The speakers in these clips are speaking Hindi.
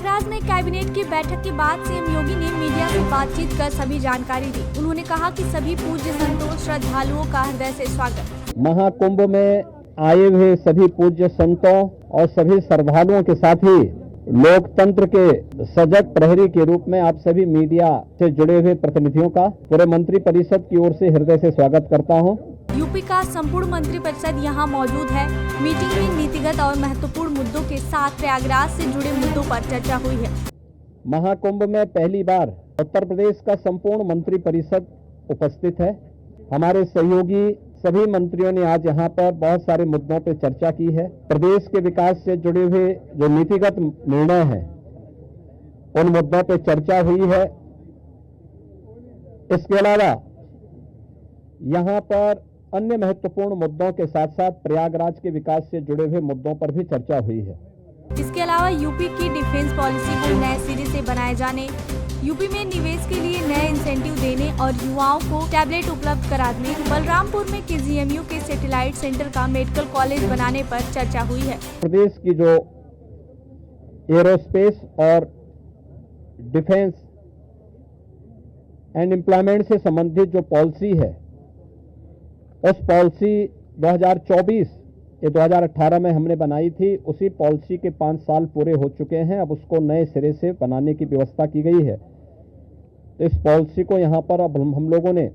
प्रयागराज में कैबिनेट की बैठक के बाद सीएम योगी ने मीडिया से बातचीत कर सभी जानकारी दी। उन्होंने कहा कि सभी पूज्य संतों श्रद्धालुओं का हृदय से स्वागत। महाकुंभ में आए हुए सभी पूज्य संतों और सभी श्रद्धालुओं के साथ ही लोकतंत्र के सजग प्रहरी के रूप में आप सभी मीडिया से जुड़े हुए प्रतिनिधियों का पूरे मंत्री परिषद की ओर से हृदय से स्वागत करता हूं। यूपी का संपूर्ण मंत्री परिषद यहां मौजूद है। मीटिंग में नीतिगत और महत्वपूर्ण मुद्दों के साथ प्रयागराज से जुड़े मुद्दों पर चर्चा हुई है। महाकुंभ में पहली बार उत्तर प्रदेश का संपूर्ण मंत्री परिषद उपस्थित है। हमारे सहयोगी सभी मंत्रियों ने आज यहाँ पर बहुत सारे मुद्दों पर चर्चा की है। प्रदेश के विकास से जुड़े हुए जो नीतिगत निर्णय हैं उन मुद्दों पर चर्चा हुई है। इसके अलावा यहाँ पर अन्य महत्वपूर्ण मुद्दों के साथ साथ प्रयागराज के विकास से जुड़े हुए मुद्दों पर भी चर्चा हुई है। इसके अलावा यूपी की डिफेंस पॉलिसी को नए सिरे से बनाए जाने, यूपी में निवेश के लिए नए इंसेंटिव देने और युवाओं को टैबलेट उपलब्ध कराने, बलरामपुर में केजीएमयू के सैटेलाइट सेंटर का मेडिकल कॉलेज बनाने पर चर्चा हुई है। प्रदेश की जो एरोस्पेस और डिफेंस एंड एम्प्लॉयमेंट से संबंधित जो पॉलिसी है, उस पॉलिसी 2024 ये 2018 में हमने बनाई थी, उसी पॉलिसी के 5 साल पूरे हो चुके हैं। अब उसको नए सिरे से बनाने की व्यवस्था की गई है। इस पॉलिसी को यहाँ पर अब हम लोगों ने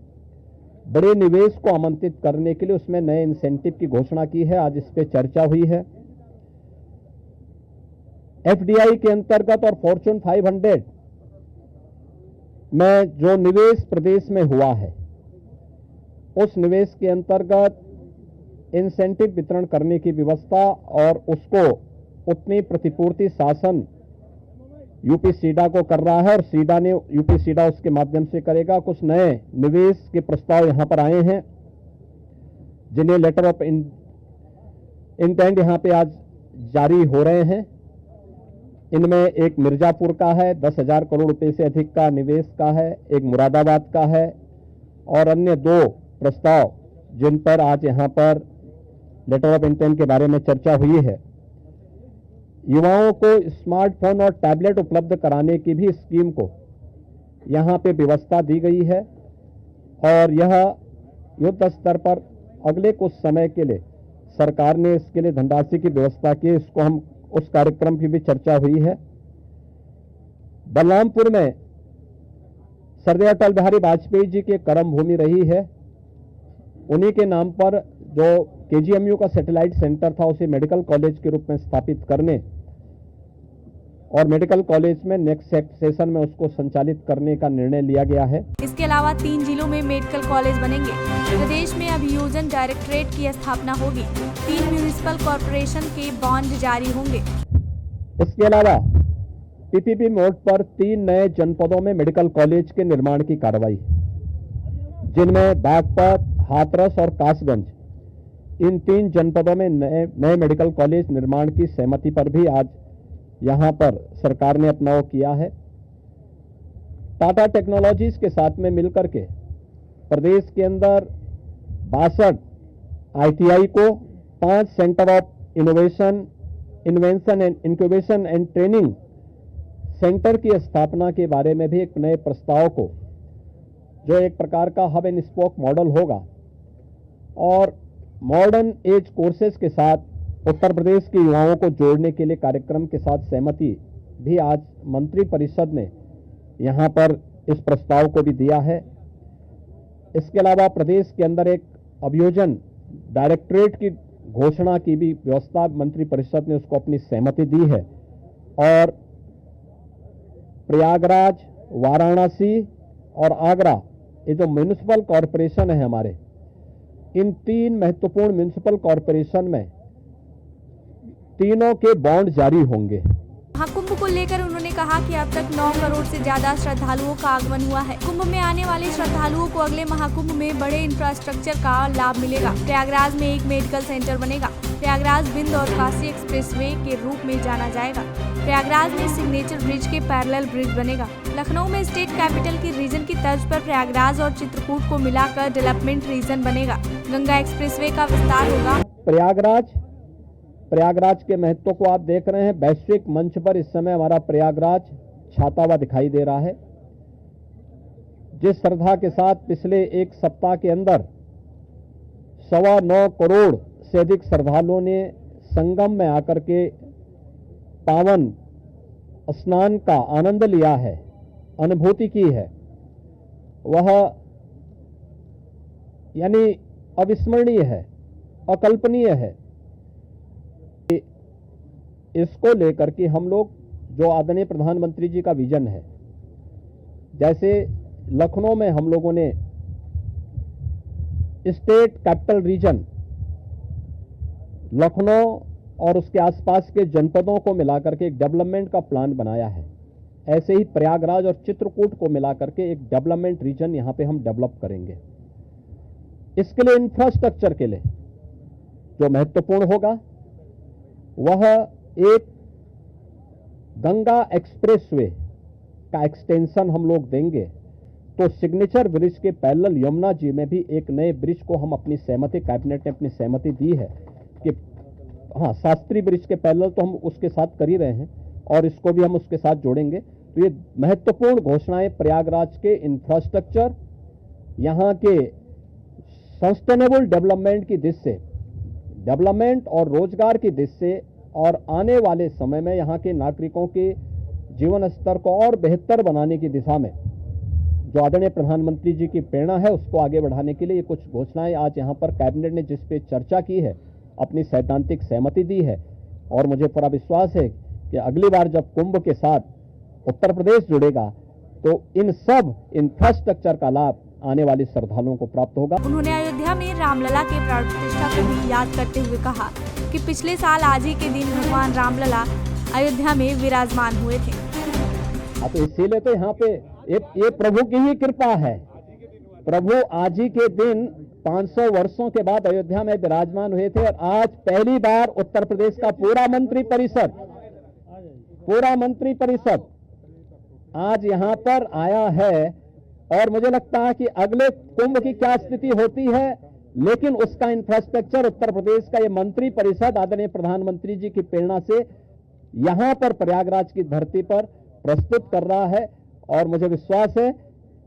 बड़े निवेश को आमंत्रित करने के लिए उसमें नए इंसेंटिव की घोषणा की है। आज इस पे चर्चा हुई है। एफडीआई के अंतर्गत और फॉर्च्यून 500 में जो निवेश प्रदेश में हुआ है, उस निवेश के अंतर्गत इंसेंटिव वितरण करने की व्यवस्था और उसको उतनी प्रतिपूर्ति शासन यूपी सीडा को कर रहा है और सीडा ने यूपी सीडा उसके माध्यम से करेगा। कुछ नए निवेश के प्रस्ताव यहां पर आए हैं जिन्हें लेटर ऑफ इंटेंट यहां पे आज जारी हो रहे हैं। इनमें एक मिर्जापुर का है, 10,000 करोड़ रुपए से अधिक का निवेश का है, एक मुरादाबाद का है और अन्य 2 प्रस्ताव जिन पर आज यहां पर लेटर ऑफ इंटेंट के बारे में चर्चा हुई है। युवाओं को स्मार्टफोन और टैबलेट उपलब्ध कराने की भी स्कीम को यहां पे व्यवस्था दी गई है और यह युद्ध स्तर पर अगले कुछ समय के लिए सरकार ने इसके लिए धनराशि की व्यवस्था की। इसको हम उस कार्यक्रम की भी चर्चा हुई है। बलरामपुर में सरदार अटल बिहारी वाजपेयी जी की कर्म भूमि रही है। उन्हीं के नाम पर जो केजीएमयू का सैटेलाइट सेंटर था उसे मेडिकल कॉलेज के रूप में स्थापित करने और मेडिकल कॉलेज में नेक्स्ट सेशन में उसको संचालित करने का निर्णय लिया गया है। इसके अलावा 3 जिलों में मेडिकल कॉलेज बनेंगे। प्रदेश में अभियोजन डायरेक्टरेट की स्थापना होगी। 3 म्यूनिसिपल कॉर्पोरेशन के बॉन्ड जारी होंगे। इसके अलावा पीपीपी मोड पर 3 नए जनपदों में मेडिकल कॉलेज के निर्माण की कार्रवाई, जिनमें बागपत, हाथरस और कासगंज, इन 3 जनपदों में नए मेडिकल कॉलेज निर्माण की सहमति पर भी आज यहां पर सरकार ने अपना वो किया है। टाटा टेक्नोलॉजीज के साथ में मिलकर के प्रदेश के अंदर 62 आईटीआई को 5 centre of invention and incubation and training centre की स्थापना के बारे में भी एक नए प्रस्ताव को, जो एक प्रकार का हब एंड स्पोक मॉडल होगा और मॉडर्न एज कोर्सेज के साथ उत्तर प्रदेश के युवाओं को जोड़ने के लिए कार्यक्रम के साथ सहमति भी आज मंत्री परिषद ने यहां पर इस प्रस्ताव को भी दिया है। इसके अलावा प्रदेश के अंदर एक अभियोजन डायरेक्टरेट की घोषणा की भी व्यवस्था मंत्री परिषद ने उसको अपनी सहमति दी है और प्रयागराज, वाराणसी और आगरा, ये जो म्यूनिसिपल कॉरपोरेशन है हमारे, इन 3 महत्वपूर्ण म्यूनिसिपल कॉरपोरेशन में तीनों के बॉन्ड जारी होंगे। महाकुंभ को लेकर उन्होंने कहा कि अब तक 9 करोड़ से ज्यादा श्रद्धालुओं का आगमन हुआ है। कुंभ में आने वाले श्रद्धालुओं को अगले महाकुंभ में बड़े इंफ्रास्ट्रक्चर का लाभ मिलेगा। प्रयागराज में एक मेडिकल सेंटर बनेगा। प्रयागराज बिंद और काशी एक्सप्रेसवे के रूप में जाना जाएगा। प्रयागराज में सिग्नेचर ब्रिज के पैरेलल ब्रिज बनेगा। लखनऊ में स्टेट कैपिटल की रीजन की तर्ज पर प्रयागराज और चित्रकूट को मिलाकर डेवलपमेंट रीजन बनेगा। गंगा एक्सप्रेसवे का विस्तार होगा। प्रयागराज प्रयागराज के महत्व को आप देख रहे हैं। वैश्विक मंच पर इस समय हमारा प्रयागराज छाता हुआ दिखाई दे रहा है। जिस श्रद्धा के साथ पिछले एक सप्ताह के अंदर 9.25 करोड़ से अधिक श्रद्धालुओं ने संगम में आकर के पावन स्नान का आनंद लिया है, अनुभूति की है, वह यानी अविस्मरणीय है, अकल्पनीय है। इसको लेकर के हम लोग जो आदरणीय प्रधानमंत्री जी का विजन है, जैसे लखनऊ में हम लोगों ने स्टेट कैपिटल रीजन लखनऊ और उसके आसपास के जनपदों को मिलाकर के एक डेवलपमेंट का प्लान बनाया है, ऐसे ही प्रयागराज और चित्रकूट को मिलाकर के एक डेवलपमेंट रीजन यहां पे हम डेवलप करेंगे। इसके लिए इंफ्रास्ट्रक्चर के लिए जो महत्वपूर्ण होगा वह एक गंगा एक्सप्रेसवे का एक्सटेंशन हम लोग देंगे। तो सिग्नेचर ब्रिज के पैरेलल यमुना जी में भी एक नए ब्रिज को हम अपनी सहमति, कैबिनेट ने अपनी सहमति दी है कि हाँ, शास्त्री ब्रिज के पैरेलल तो हम उसके साथ कर ही रहे हैं और इसको भी हम उसके साथ जोड़ेंगे। तो ये महत्वपूर्ण घोषणाएं प्रयागराज के इंफ्रास्ट्रक्चर, यहाँ के सस्टेनेबल डेवलपमेंट की दिशा से, डेवलपमेंट और रोजगार की दिशा से, और आने वाले समय में यहाँ के नागरिकों के जीवन स्तर को और बेहतर बनाने की दिशा में जो आदरणीय प्रधानमंत्री जी की प्रेरणा है उसको आगे बढ़ाने के लिए ये कुछ घोषणाएं आज यहाँ पर कैबिनेट ने जिस पे चर्चा की है, अपनी सैद्धांतिक सहमति दी है। और मुझे पूरा विश्वास है कि अगली बार जब कुंभ के साथ उत्तर प्रदेश जुड़ेगा तो इन सब इंफ्रास्ट्रक्चर का लाभ आने वाले श्रद्धालुओं को प्राप्त होगा। उन्होंने अयोध्या में रामलला के प्राण प्रतिष्ठा को भी याद करते हुए कहा कि पिछले साल आज ही के दिन भगवान रामलला अयोध्या में विराजमान हुए थे। तो इसीलिए तो यहाँ पे ये प्रभु की ही कृपा है। प्रभु आज ही के दिन 500 वर्षों के बाद अयोध्या में विराजमान हुए थे और आज पहली बार उत्तर प्रदेश का पूरा मंत्री परिषद आज यहाँ पर आया है। और मुझे लगता है कि अगले कुंभ की क्या स्थिति होती है, लेकिन उसका इंफ्रास्ट्रक्चर उत्तर प्रदेश का ये मंत्री परिषद आदरणीय प्रधानमंत्री जी की प्रेरणा से यहाँ पर प्रयागराज की धरती पर प्रस्तुत कर रहा है। और मुझे विश्वास है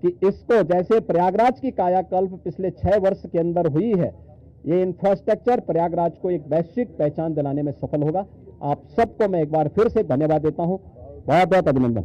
कि इसको जैसे प्रयागराज की कायाकल्प पिछले 6 वर्ष के अंदर हुई है, ये इंफ्रास्ट्रक्चर प्रयागराज को एक वैश्विक पहचान दिलाने में सफल होगा। आप सबको मैं एक बार फिर से धन्यवाद देता हूं। बहुत बहुत अभिनंदन।